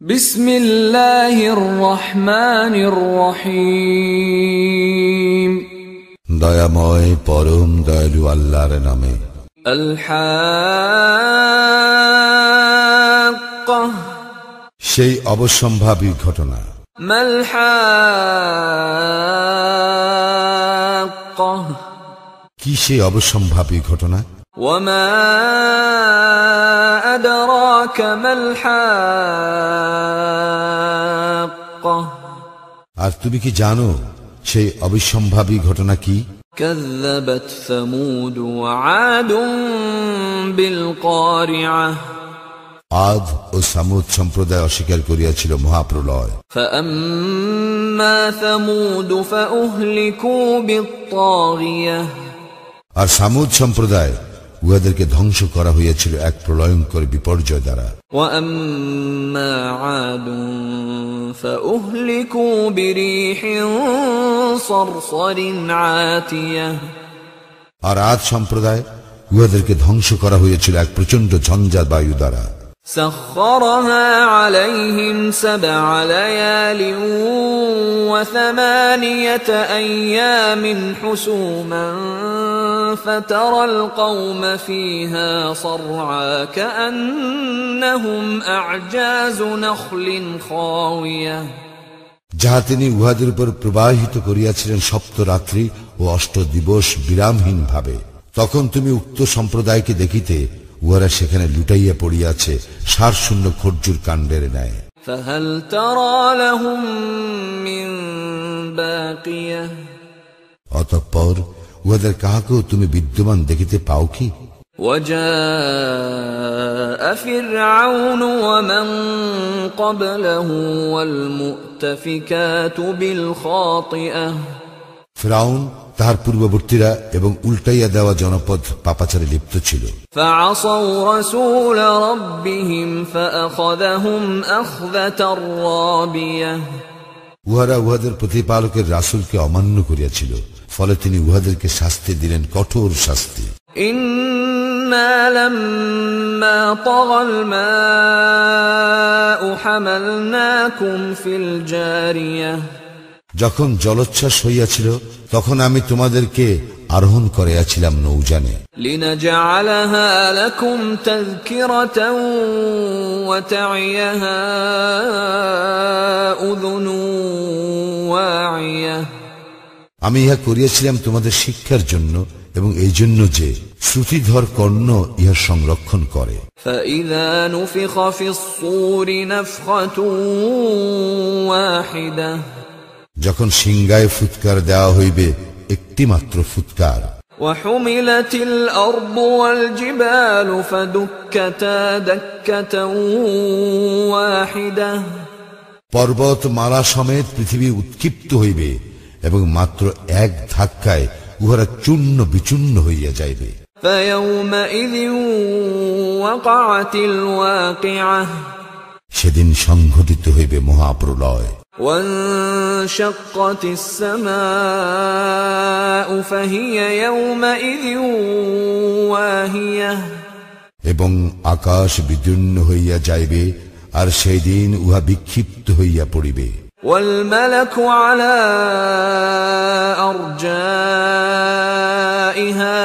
বিসমিল্লাহির রহমানির রহিম। দয়াময় পরম দয়ালু আল্লাহর নামে। আল হাক্কাহ, সেই অবশ্যম্ভাবী ঘটনা। মাল হাক্কাহ, কি সেই অবশ্যম্ভাবী ঘটনা? ওয়া মা আদরাকা মাল হাক্কাহ, আর তুমি কি জানো সেই অবিসম্ভাবী ঘটনা কি? কাযযাবাত সামুদ ওয়া আদুন বিল কারিআহ, আদ ও সামুদ সম্প্রদায় অস্বীকার করিয়াছিল মহাপ্রলয়। ফাআম্মা সামুদ ফাউহলিকু বিত-তাগিয়াহ, আর সামুদ সম্প্রদায় উহাদেরকে ধ্বংস করা হইয়াছিল এক প্রলয়ঙ্কর বিপর্যয় দ্বারা। ওয়া আম্মা আদুন ফাউহলিকু বিরিহিন সারসারিন আতিয়াহ, আর আদ সম্প্রদায় উহাদেরকে ধ্বংস করা হইয়াছিল এক প্রচন্ড ঝঞ্ঝা বায়ু দ্বারা। سخرها عليهم 7 ليال و8 أيام حسوما فترى القوم فيها صرعى كأنهم أعجاز نخل خاوية, যাহা তিনি উহাদের উপর প্রবাহিত করিয়াছিলেন সপ্ত রাত্রি ও 8 দিবস বিরামহীন ভাবে। তখন তুমি উক্ত সম্প্রদায়কে দেখিতে উহারা সেখানে লুটাইয়া পড়িয়াছে সারশূন্য খরজুর কাণ্ডের ন্যায়। فهل ترى لهم من باقية, অতঃপর উহাদের কাহাকেও তুমি বিদ্যমান দেখিতে পাও কি? وجاء فرعون ومن قبله والمؤتفكات بالخاطئة, ফিরআউন তাহার পূর্ববর্তীরা এবং উল্টাইয়া দেওয়া জনপদ পাপাচারে লিপ্ত ছিল। فعصوا رسول ربهم فأخذهم أخذة رابية, উহারা উহাদের প্রতিপালকের রাসূলকে অমান্য করিয়াছিল, ফলে তিনি উহাদেরকে শাস্তি দিলেন, কঠোর শাস্তি। إنا لما طغى الماء حملناكم في الجارية, যখন জলোচ্ছ্বাস হইয়াছিল তখন আমি তোমাদেরকে আরোহণ করিয়াছিলাম নৌযানে। لنجعلها لكم تذكرة وتعيها أذن واعية, আমি ইহা করিয়াছিলাম তোমাদের শিক্ষার জন্য এবং এই জন্য যে শ্রুতিধর কর্ণ ইহা সংরক্ষণ করে। فإذا نفخ في الصور نفخة واحدة, যখন সিংগায় ফুৎকার দেওয়া হইবে একটি মাত্র ফুৎকার। وحملت الأرض والجبال فدكتا دكة واحدة, পর্বত মালা সমেত পৃথিবী উৎক্ষিপ্ত হইবে এবং মাত্র এক ধাক্কায় উহারা চূর্ণ বিচূর্ণ হইয়া যাইবে। فيومئذ وقعت الواقعة, সেদিন সংঘটিত হইবে মহাপ্রলয়। وانشقت السماء فهي يومئذ واهية, এবং আকাশ বিদীর্ণ হইয়া যাইবে আর সেই দিন উহা বিক্ষিপ্ত হইয়া পড়িবে। والملك على أرجائها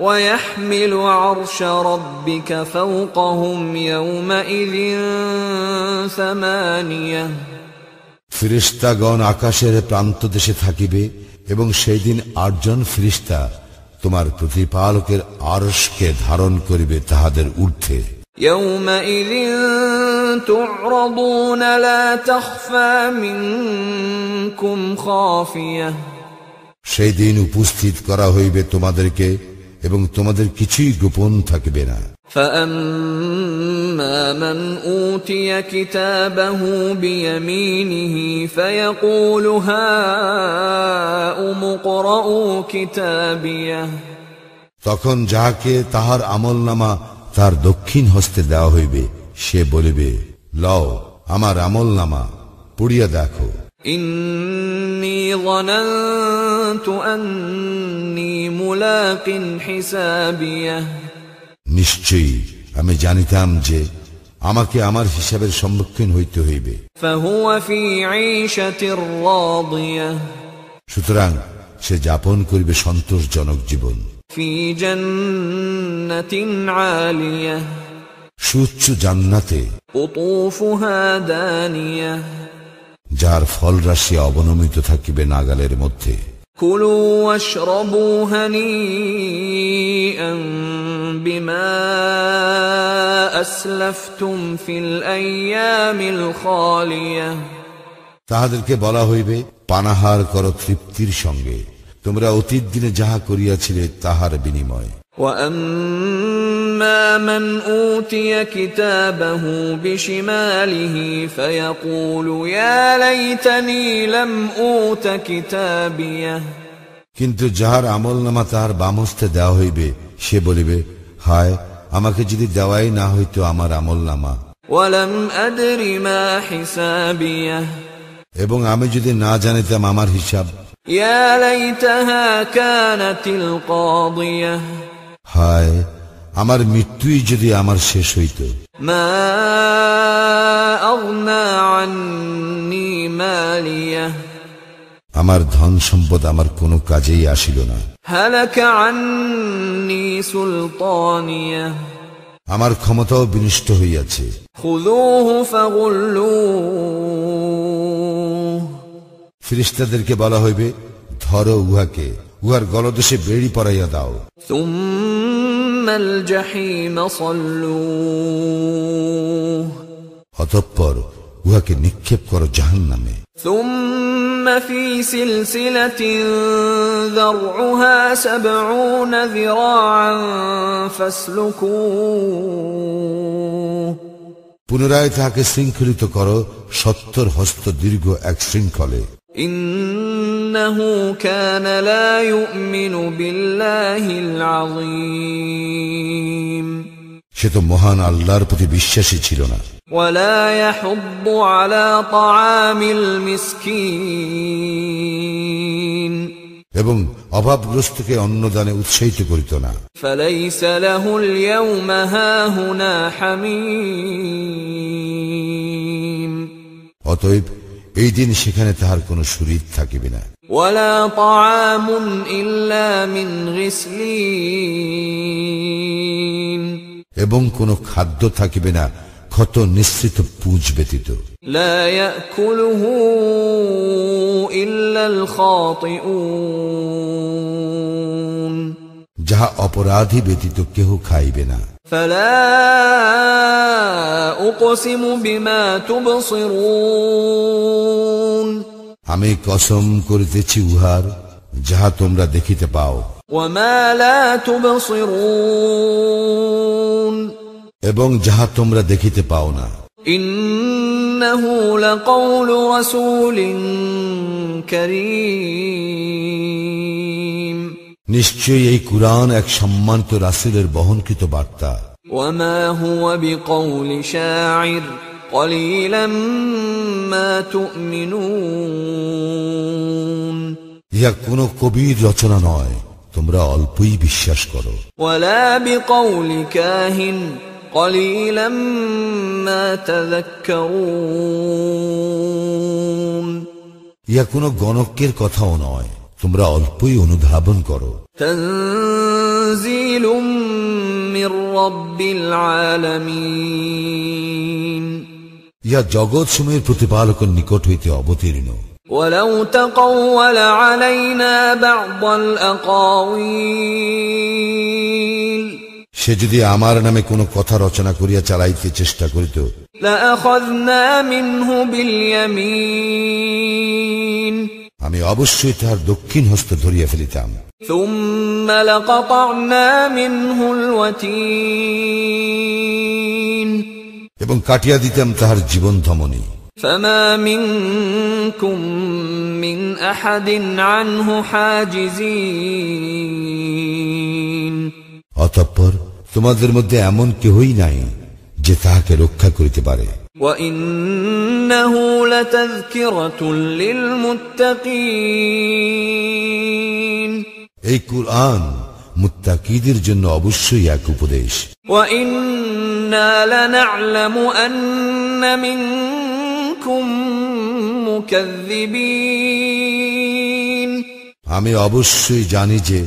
ويحمل عرش ربك فوقهم يومئذ 8, ফিরিস্তাগণ আকাশের প্রান্ত দেশে থাকিবে এবং সেই দিন 8 জন ফিরিস্তা তোমার প্রতিপালকের আরশকে ধারণ করিবে তাহাদের ঊর্ধ্বে। يومئذ تعرضون لا تخفى منكم خافية, সেই দিন উপস্থিত করা হইবে তোমাদেরকে এবং তোমাদের কিছুই গোপন থাকিবে না। فأما من أوتي كتابه بيمينه فيقول هاؤم اقرءوا كتابيه, তখন যাহাকে তাহার আমলনামা তার দক্ষিণ হস্তে দেওয়া হইবে সে বলিবে, লও আমার আমলনামা, পড়িয়া দেখো। إني ظننت أني ملاق حسابيه, নিশ্চয়ই আমি জানিতাম যে আমাকে আমার হিসাবের সম্মুখীন হইতে হইবে। فهو في عيشة راضية সুতরাং সে যাপন করিবে সন্তোষজনক জীবন। في جنة عالية সুউচ্চ জান্নাতে, قطوفها دانية যার ফল রাশি অবনমিত থাকিবে নাগালের মধ্যে। كلوا واشربوا هنيئا بما أسلفتم في الأيام الخالية তাহাদেরকে বলা হইবে, পানাহার কর তৃপ্তির সঙ্গে, তোমরা অতীত দিনে যাহা করিয়াছিলে তাহার বিনিময়। وأما من أوتي كتابه بشماله فيقول يا ليتني لم أوت كتابيه কিন্তু যাহার আমলনামা তাহার বামহস্তে দেওয়া হইবে, সে বলিবে, হায়, আমাকে যদি দেওয়াই না হইতো আমার আমলনামা, ولم أدر ما حسابيه এবং আমি যদি না জানিতাম আমার হিসাব, يا ليتها كانت القاضية হায়, আমার মৃত্যুই যদি আমার শেষ হইত। ما أغنى عني ماليه আমার ধন সম্পদ আমার কোনো কাজেই আসিল না। هلك عني سلطانيه আমার ক্ষমতাও বিনষ্ট হইয়াছে। خذوه فغلوه ফেরেশতাদেরকে বলা হইবে, ধরো উহাকে, উহার গলদেশে বেড়ি পরাইয়া দাও। ثم الجحيم صلوه অতঃপর উহাকে নিক্ষেপ করো জাহান্নামে। ثم في سلسلة ذرعها 70 ذراعا فاسلكوه পুনরায় তাহাকে শৃঙ্খলিত করো 70 হস্ত দীর্ঘ এক শৃঙ্খলে। إنه كان لا يؤمن بالله العظيم সে তো মহান আল্লাহর প্রতি বিশ্বাসী ছিল না। ولا يحض على طعام المسكين এবং অভাবগ্রস্তকে অন্নদানে উৎসাহিত করিত না। فليس له اليوم هاهنا حميم অতএব এই দিন সেখানে তাহার কোনো শরীর থাকিবে না। ولا طعام إلا من غسلين এবং কোনো খাদ্য থাকিবে না ক্ষত নিঃসৃত পুঁজ ব্যতীত। لا يأكله إلا الخاطئون যাহা অপরাধী ব্যতীত কেহ খাইবে না। فلا أقسم بما تبصرون আমি কসম করিতেছি উহার, যাহা তোমরা দেখিতে পাও, وما لا تبصرون এবং যাহা তোমরা দেখিতে পাও না। إنه لقول رسول كريم নিশ্চয়ই এই কুরআন এক সম্মানিত রাসূলের বহনকৃত বার্তা। وما هو بقول شاعر قليلا ما تؤمنون ইহা কোন কবির রচনা নয়, তোমরা অল্পই বিশ্বাস করো। ولا بقول كاهن قليلا ما تذكرون ইহা কোন গণকের কথাও নয়, তোমরা অল্পই অনুধাবন করো। تنزيل من رب العالمين ইহা জগৎ সমূহের প্রতিপালকের নিকট হইতে অবতীর্ণ। ولو تقول علينا بعض الأقاويل সে যদি আমার নামে কোনো কথা রচনা করিয়া চালাইতে চেষ্টা করিত, لأخذنا منه باليمين আমি অবশ্যই তাহার দক্ষিণ হস্ত ধরিয়া ফেলিতাম। ثم لقطعنا منه الوتين এবং কাটিয়া দিতাম তাহার জীবন ধমনী। فما منكم من أحد عنه حاجزين অতঃপর তোমাদের মধ্যে এমন কেহই নাই যে তাহাকে রক্ষা করিতে পারে। وإنه لتذكرة للمتقين এই কুরআন মুত্তাকীদের জন্য অবশ্যই এক উপদেশ। وإنه إنا لنعلم أن منكم مكذبين আমি অবশ্যই জানি যে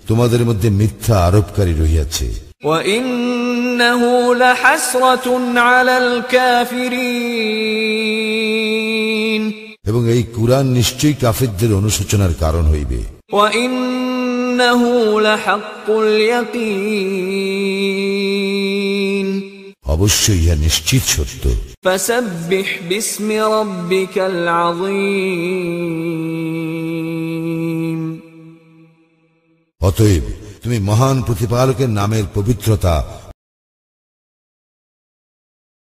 তোমাদের মধ্যে মিথ্যা আরোপকারী রহিয়াছে। وإنه لحسرة على الكافرين এবং এই কুরআন নিশ্চয়ই কাফিরদের অনুশোচনার কারণ হইবে। وإنه لحق اليقين অবশ্যই ইহা নিশ্চিত সত্য। فسبح باسم ربك العظيم অতএব তুমি মহান প্রতিপালকের নামের পবিত্রতা